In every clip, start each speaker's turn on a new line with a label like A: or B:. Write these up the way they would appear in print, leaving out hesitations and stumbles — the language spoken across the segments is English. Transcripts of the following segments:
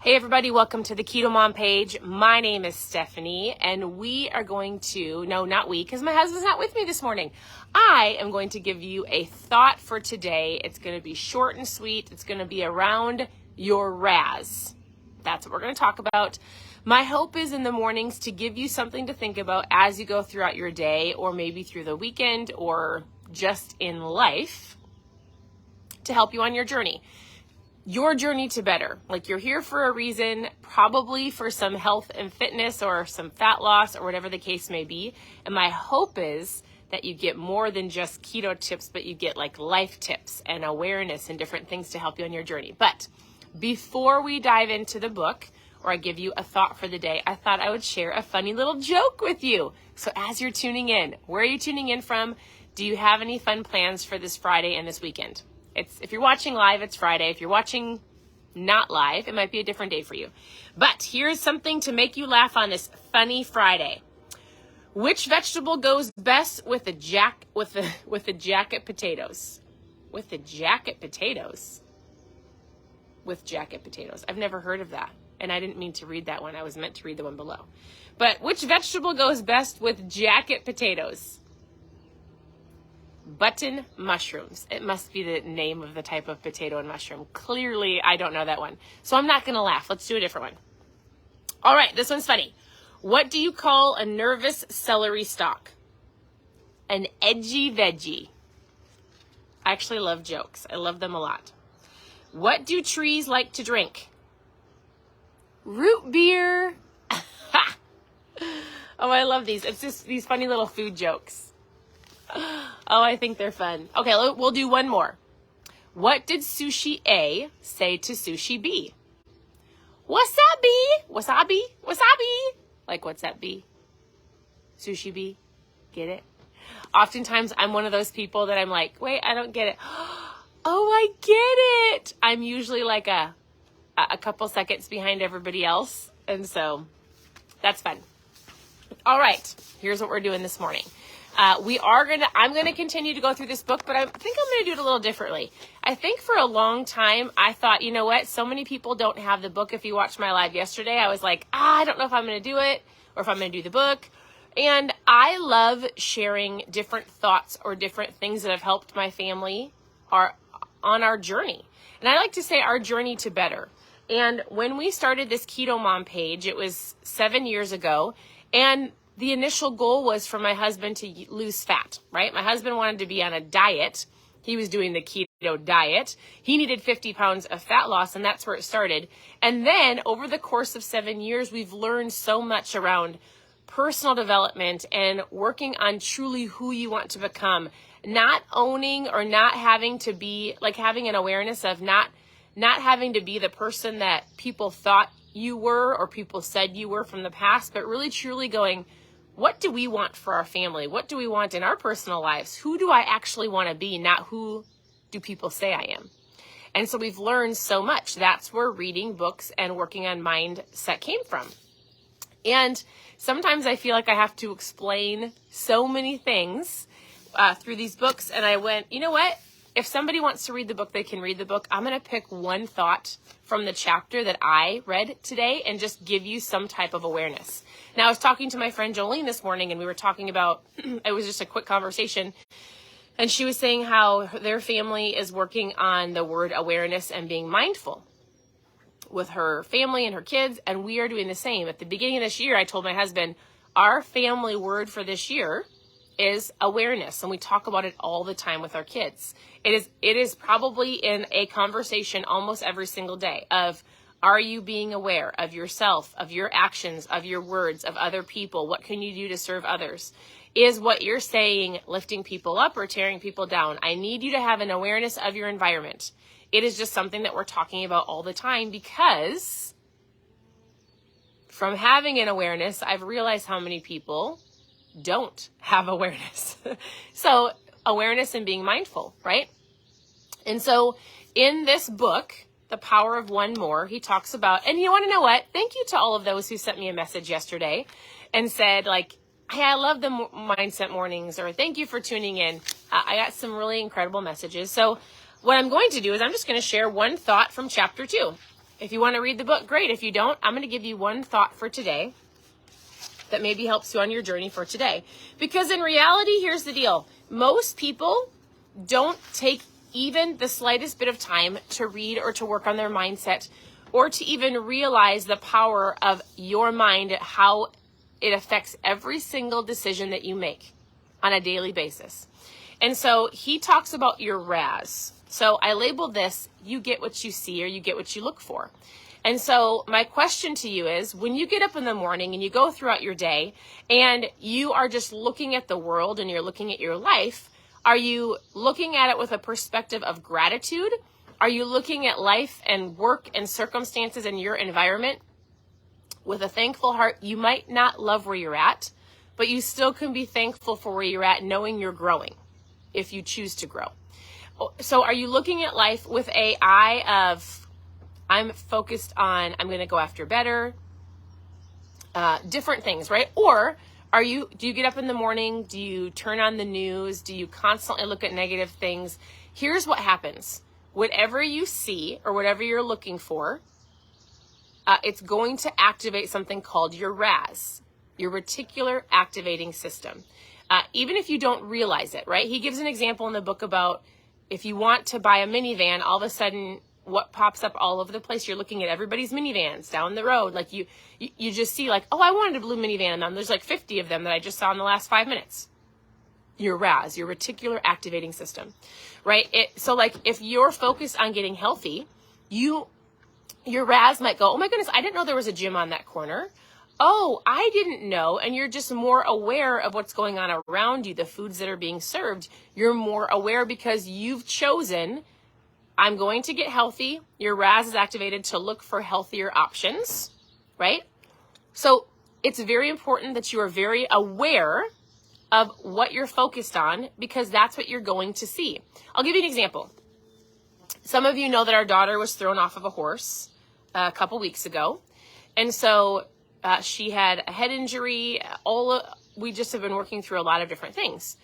A: Hey everybody, welcome to the KetoMom page. My name is Stephanie and we are going to, no, not we, because my husband's not with me this morning. I am going to give you a thought for today. It's going to be short and sweet. It's going to be around your RAS. That's what we're going to talk about. My hope is in the mornings to give you something to think about as you go throughout your day or maybe through the weekend or just in life to help you on your journey. Your journey to better. Like you're here for a reason, probably for some health and fitness or some fat loss or whatever the case may be. And my hope is that you get more than just keto tips, but you get like life tips and awareness and different things to help you on your journey. But before we dive into the book or I give you a thought for the day, I thought I would share a funny little joke with you. So as you're tuning in, where are you tuning in from? Do you have any fun plans for this Friday and this weekend? If you're watching live, it's Friday. If you're watching not live, it might be a different day for you. But here's something to make you laugh on this funny Friday. Which vegetable goes best with the jacket potatoes? With the jacket potatoes? With jacket potatoes. I've never heard of that. And I didn't mean to read that one. I was meant to read the one below. But which vegetable goes best with jacket potatoes? Button mushrooms. It must be the name of the type of potato and mushroom. Clearly, I don't know that one. So I'm not going to laugh. Let's do a different one. All right, this one's funny. What do you call a nervous celery stalk? An edgy veggie. I actually love jokes. I love them a lot. What do trees like to drink? Root beer. Oh, I love these. It's just these funny little food jokes. Oh, I think they're fun. Okay, we'll do one more. What did sushi A say to sushi B? Wasabi, wasabi, wasabi. Like, what's that B? Sushi B? Get it? Oftentimes, I'm one of those people that I'm like, wait, I don't get it. Oh, I get it. I'm usually like a couple seconds behind everybody else. And so that's fun. All right, here's what we're doing this morning. I'm going to continue to go through this book, but I think I'm going to do it a little differently. I think for a long time, I thought, you know what? So many people don't have the book. If you watched my live yesterday, I was like, I don't know if I'm going to do it or if I'm going to do the book. And I love sharing different thoughts or different things that have helped my family on our journey. And I like to say our journey to better. And when we started this KetoMom page, it was 7 years ago. And the initial goal was for my husband to lose fat, right? My husband wanted to be on a diet. He was doing the keto diet. He needed 50 pounds of fat loss, and that's where it started. And then over the course of 7 years, we've learned so much around personal development and working on truly who you want to become, not owning or not having to be, like having an awareness of not having to be the person that people thought you were or people said you were from the past, but really truly going, what do we want for our family? What do we want in our personal lives? Who do I actually want to be, not who do people say I am? And so we've learned so much. That's where reading books and working on mindset came from. And sometimes I feel like I have to explain so many things through these books. And I went, you know what? If somebody wants to read the book, they can read the book. I'm going to pick one thought from the chapter that I read today and just give you some type of awareness. Now, I was talking to my friend Jolene this morning, and we were talking about, it was just a quick conversation, and she was saying how their family is working on the word awareness and being mindful with her family and her kids, and we are doing the same. At the beginning of this year, I told my husband, our family word for this year is awareness, and we talk about it all the time with our kids. It is probably in a conversation almost every single day of, are you being aware of yourself, of your actions, of your words, of other people? What can you do to serve others? Is what you're saying lifting people up or tearing people down? I need you to have an awareness of your environment. It is just something that we're talking about all the time because from having an awareness, I've realized how many people don't have awareness. So awareness and being mindful, right? And so in this book, The Power of One More, he talks about, and you want to know what? Thank you to all of those who sent me a message yesterday and said like, hey, I love the Mindset Mornings, or thank you for tuning in. I got some really incredible messages. So what I'm going to do is I'm just going to share one thought from chapter 2. If you want to read the book, great. If you don't, I'm going to give you one thought for today that maybe helps you on your journey for today. Because in reality, here's the deal. Most people don't take even the slightest bit of time to read or to work on their mindset or to even realize the power of your mind, how it affects every single decision that you make on a daily basis. And so he talks about your RAS. So I labeled this, you get what you see or you get what you look for. And so my question to you is, when you get up in the morning and you go throughout your day and you are just looking at the world and you're looking at your life, are you looking at it with a perspective of gratitude? Are you looking at life and work and circumstances in your environment with a thankful heart? You might not love where you're at, but you still can be thankful for where you're at, knowing you're growing if you choose to grow. So are you looking at life with an eye of, I'm focused on, I'm going to go after better, different things, right? Or do you get up in the morning? Do you turn on the news? Do you constantly look at negative things? Here's what happens. Whatever you see or whatever you're looking for, it's going to activate something called your RAS, your reticular activating system. Even if you don't realize it, right? He gives an example in the book about if you want to buy a minivan, all of a sudden what pops up all over the place, you're looking at everybody's minivans down the road. Like you just see like, oh, I wanted a blue minivan, and there's like 50 of them that I just saw in the last 5 minutes. Your RAS, your reticular activating system, right? So like if you're focused on getting healthy, your RAS might go, oh my goodness, I didn't know there was a gym on that corner. Oh, I didn't know. And you're just more aware of what's going on around you, the foods that are being served. You're more aware because you've chosen, I'm going to get healthy. Your RAS is activated to look for healthier options, right? So it's very important that you are very aware of what you're focused on, because that's what you're going to see. I'll give you an example. Some of you know that our daughter was thrown off of a horse a couple weeks ago. And so she had a head injury. We just have been working through a lot of different things.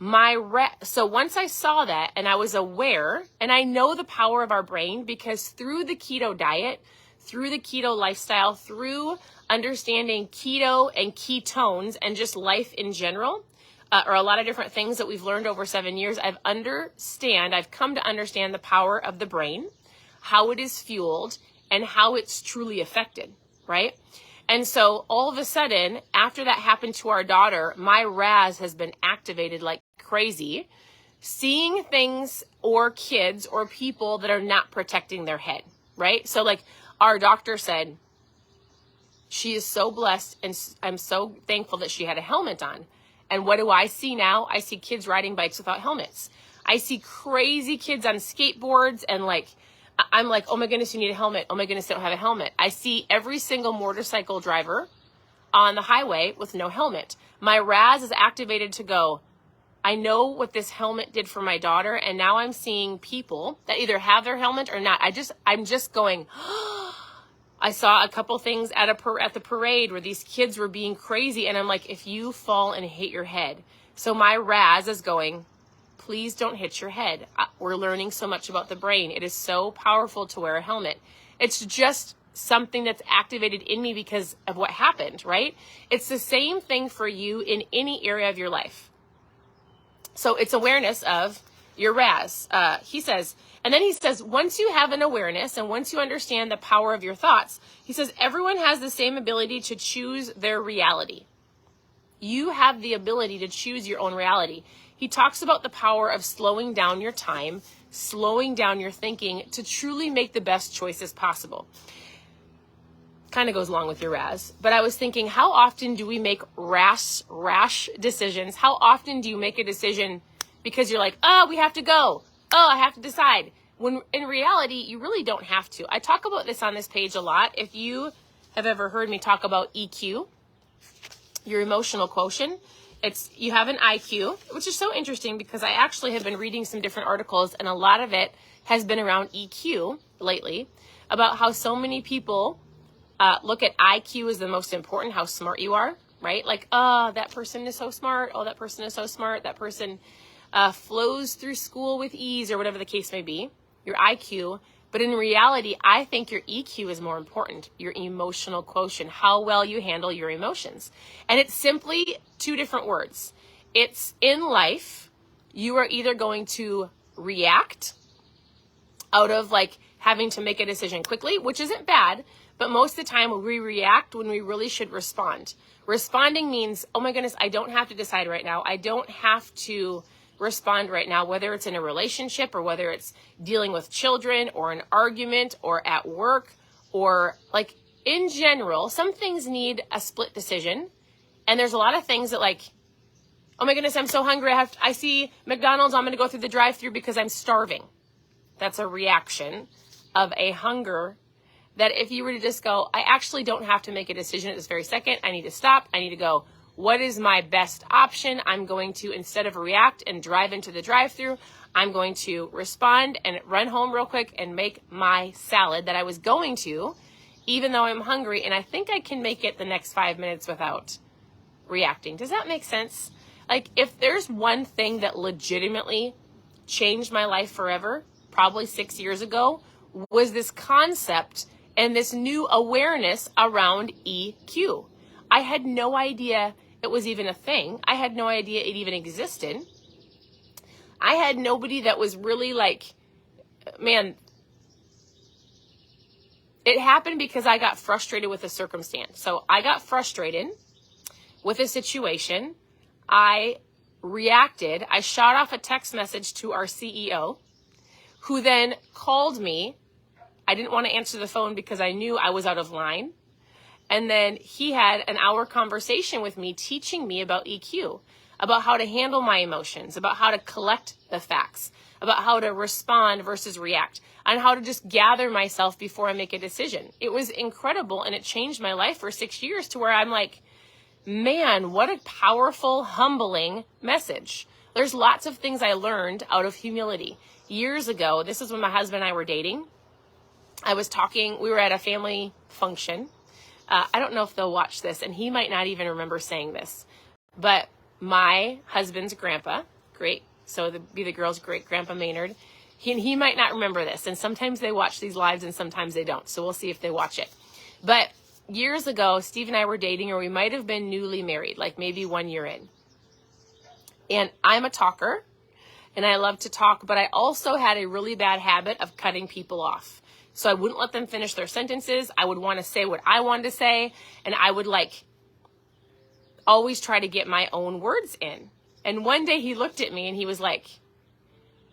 A: So once I saw that and I was aware, and I know the power of our brain because through the keto diet, through the keto lifestyle, through understanding keto and ketones and just life in general, or a lot of different things that we've learned over 7 years, I've come to understand the power of the brain, how it is fueled, and how it's truly affected, right? And so all of a sudden, after that happened to our daughter, my RAS has been activated like crazy, seeing things or kids or people that are not protecting their head, right? So like our doctor said, she is so blessed and I'm so thankful that she had a helmet on. And what do I see now? I see kids riding bikes without helmets. I see crazy kids on skateboards and I'm like, oh my goodness, you need a helmet. Oh my goodness, they don't have a helmet. I see every single motorcycle driver on the highway with no helmet. My RAS is activated to go, I know what this helmet did for my daughter, and now I'm seeing people that either have their helmet or not. I'm just going, I saw a couple things at the parade where these kids were being crazy, and I'm like, if you fall and hit your head. So my RAS is going, please don't hit your head. We're learning so much about the brain. It is so powerful to wear a helmet. It's just something that's activated in me because of what happened, right? It's the same thing for you in any area of your life. So it's awareness of your RAS. He says, once you have an awareness and once you understand the power of your thoughts, he says, everyone has the same ability to choose their reality. You have the ability to choose your own reality. He talks about the power of slowing down your time, slowing down your thinking to truly make the best choices possible. Kind of goes along with your RAS. But I was thinking, how often do we make rash decisions? How often do you make a decision because you're like, oh, we have to go. Oh, I have to decide. When in reality, you really don't have to. I talk about this on this page a lot. If you have ever heard me talk about EQ, your emotional quotient, you have an IQ, which is so interesting because I actually have been reading some different articles, and a lot of it has been around EQ lately, about how so many people look at IQ as the most important, how smart you are, right? Like, oh, that person is so smart. Oh, that person is so smart. That person flows through school with ease, or whatever the case may be. Your IQ. But in reality, I think your EQ is more important, your emotional quotient, how well you handle your emotions. And it's simply two different words. It's in life, you are either going to react out of like having to make a decision quickly, which isn't bad, but most of the time we react when we really should respond. Responding means, oh my goodness, I don't have to decide right now. I don't have to respond right now, whether it's in a relationship or whether it's dealing with children or an argument or at work or like in general, some things need a split decision. And there's a lot of things that like, oh my goodness, I'm so hungry. I see McDonald's. I'm going to go through the drive-thru because I'm starving. That's a reaction of a hunger that if you were to just go, I actually don't have to make a decision at this very second. I need to stop. I need to go, what is my best option? I'm going to, instead of react and drive into the drive-thru, I'm going to respond and run home real quick and make my salad that I was going to, even though I'm hungry. And I think I can make it the next 5 minutes without reacting. Does that make sense? Like if there's one thing that legitimately changed my life forever, probably 6 years ago, was this concept and this new awareness around EQ. I had no idea it was even a thing. I had no idea it even existed. I had nobody that was really like, man, it happened because I got frustrated with a circumstance. So I got frustrated with a situation. I reacted. I shot off a text message to our CEO, who then called me. I didn't want to answer the phone because I knew I was out of line. And then he had an hour conversation with me teaching me about EQ, about how to handle my emotions, about how to collect the facts, about how to respond versus react, and how to just gather myself before I make a decision. It was incredible, and it changed my life for 6 years to where I'm like, man, what a powerful, humbling message. There's lots of things I learned out of humility. Years ago, this is when my husband and I were dating. I was talking, we were at a family function. I don't know if they'll watch this, and he might not even remember saying this, but my husband's grandpa, so it'd be the girl's great grandpa Maynard, he might not remember this, and sometimes they watch these lives and sometimes they don't, so we'll see if they watch it. But years ago, Steve and I were dating, or we might have been newly married, like maybe 1 year in. And I'm a talker, and I love to talk, but I also had a really bad habit of cutting people off. So I wouldn't let them finish their sentences. I would want to say what I wanted to say, and I would like always try to get my own words in. And one day he looked at me and he was like,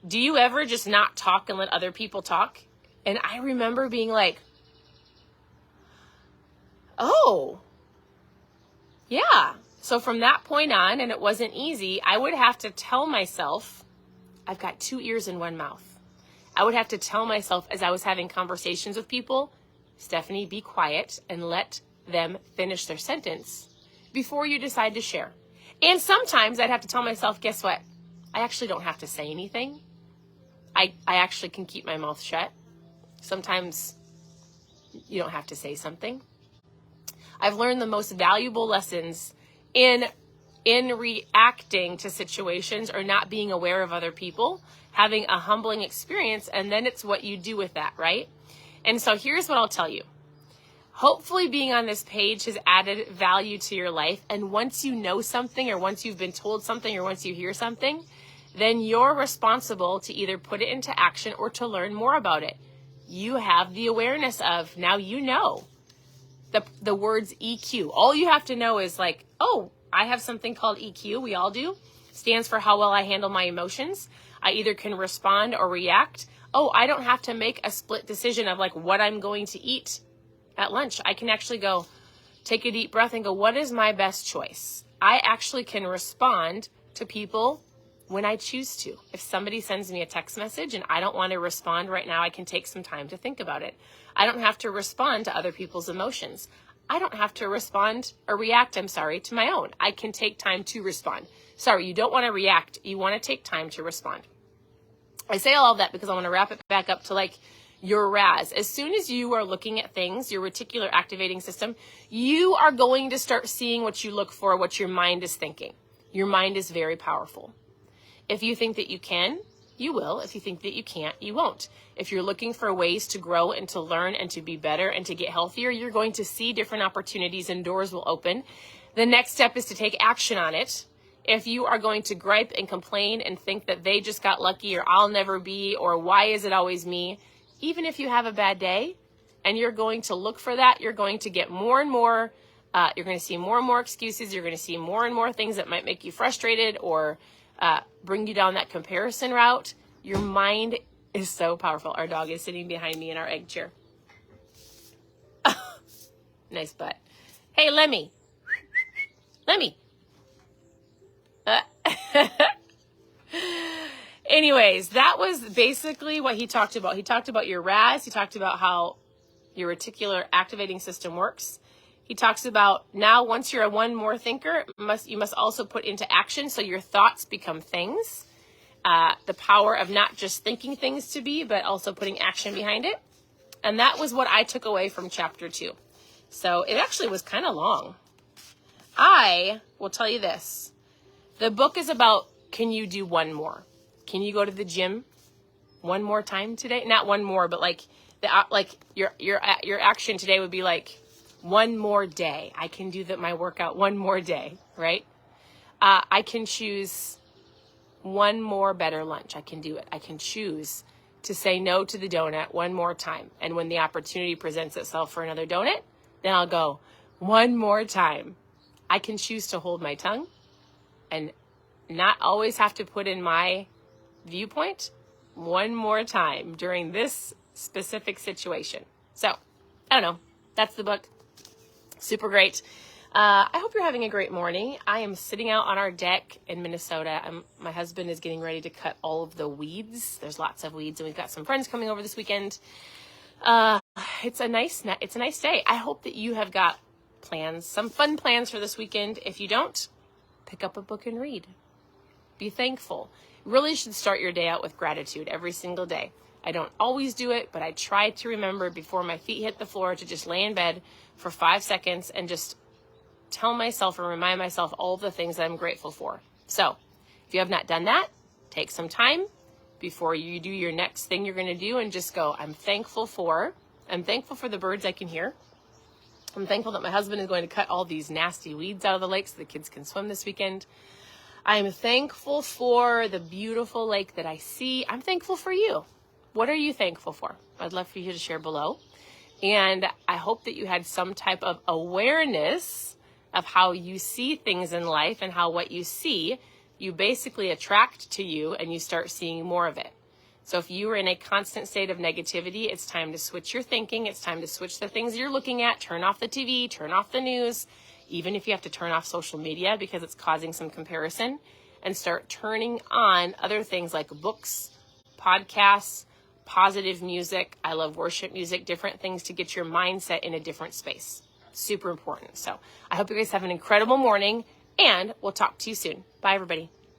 A: do you ever just not talk and let other people talk? And I remember being like, oh, yeah. So from that point on, and it wasn't easy, I would have to tell myself, I've got 2 ears and 1 mouth. I would have to tell myself as I was having conversations with people, Stephanie, be quiet and let them finish their sentence before you decide to share. And sometimes I'd have to tell myself, guess what? I actually don't have to say anything. I actually can keep my mouth shut. Sometimes you don't have to say something. I've learned the most valuable lessons in reacting to situations or not being aware of other people, having a humbling experience, and then it's what you do with that, right? And so here's what I'll tell you. Hopefully being on this page has added value to your life, and once you know something, or once you've been told something, or once you hear something, then you're responsible to either put it into action or to learn more about it. You have the awareness of, now you know the words EQ. All you have to know is like, oh, I have something called EQ, we all do. Stands for how well I handle my emotions. I either can respond or react. Oh, I don't have to make a split decision of like what I'm going to eat at lunch. I can actually go, take a deep breath and go, what is my best choice? I actually can respond to people when I choose to. If somebody sends me a text message and I don't want to respond right now, I can take some time to think about it. I don't have to respond to other people's emotions. I don't have to respond or react, to my own. I can take time to respond. Sorry, you don't want to react. You want to take time to respond. I say all of that because I want to wrap it back up to like your RAS. As soon as you are looking at things, your reticular activating system, you are going to start seeing what you look for, what your mind is thinking. Your mind is very powerful. If you think that you can, you will. If you think that you can't, you won't. If you're looking for ways to grow and to learn and to be better and to get healthier, you're going to see different opportunities and doors will open. The next step is to take action on it. If you are going to gripe and complain and think that they just got lucky or I'll never be or why is it always me, even if you have a bad day and you're going to look for that, you're going to get more and more, you're going to see more and more excuses. You're going to see more and more things that might make you frustrated or bring you down that comparison route. Your mind is so powerful. Our dog is sitting behind me in our egg chair. Nice butt. Hey, Lemmy. Lemmy. Anyways, that was basically what he talked about. He talked about your RAS. He talked about how your reticular activating system works. He talks about now once you're a one more thinker, you must also put into action so your thoughts become things. The power of not just thinking things to be, but also putting action behind it. And that was what I took away from chapter 2. So it actually was kind of long. I will tell you this. The book is about, can you do one more? Can you go to the gym one more time today? Not one more, but like your action today would be like one more day. I can do my workout one more day, right? I can choose one more better lunch. I can do it. I can choose to say no to the donut one more time. And when the opportunity presents itself for another donut, then I'll go one more time. I can choose to hold my tongue and not always have to put in my viewpoint one more time during this specific situation. So, I don't know. That's the book. Super great. I hope you're having a great morning. I am sitting out on our deck in Minnesota. My husband is getting ready to cut all of the weeds. There's lots of weeds, and we've got some friends coming over this weekend. It's a nice day. I hope that you have got plans, some fun plans for this weekend. If you don't, pick up a book and read. Be thankful. Really should start your day out with gratitude every single day. I don't always do it, but I try to remember before my feet hit the floor to just lay in bed for 5 seconds and just tell myself or remind myself all of the things that I'm grateful for. So if you have not done that, take some time before you do your next thing you're going to do and just go, I'm thankful for the birds I can hear. I'm thankful that my husband is going to cut all these nasty weeds out of the lake so the kids can swim this weekend. I'm thankful for the beautiful lake that I see. I'm thankful for you. What are you thankful for? I'd love for you to share below. And I hope that you had some type of awareness of how you see things in life and how what you see, you basically attract to you and you start seeing more of it. So if you are in a constant state of negativity, it's time to switch your thinking. It's time to switch the things you're looking at. Turn off the TV, turn off the news, even if you have to turn off social media because it's causing some comparison, and start turning on other things like books, podcasts, positive music. I love worship music, different things to get your mindset in a different space. Super important. So I hope you guys have an incredible morning, and we'll talk to you soon. Bye, everybody.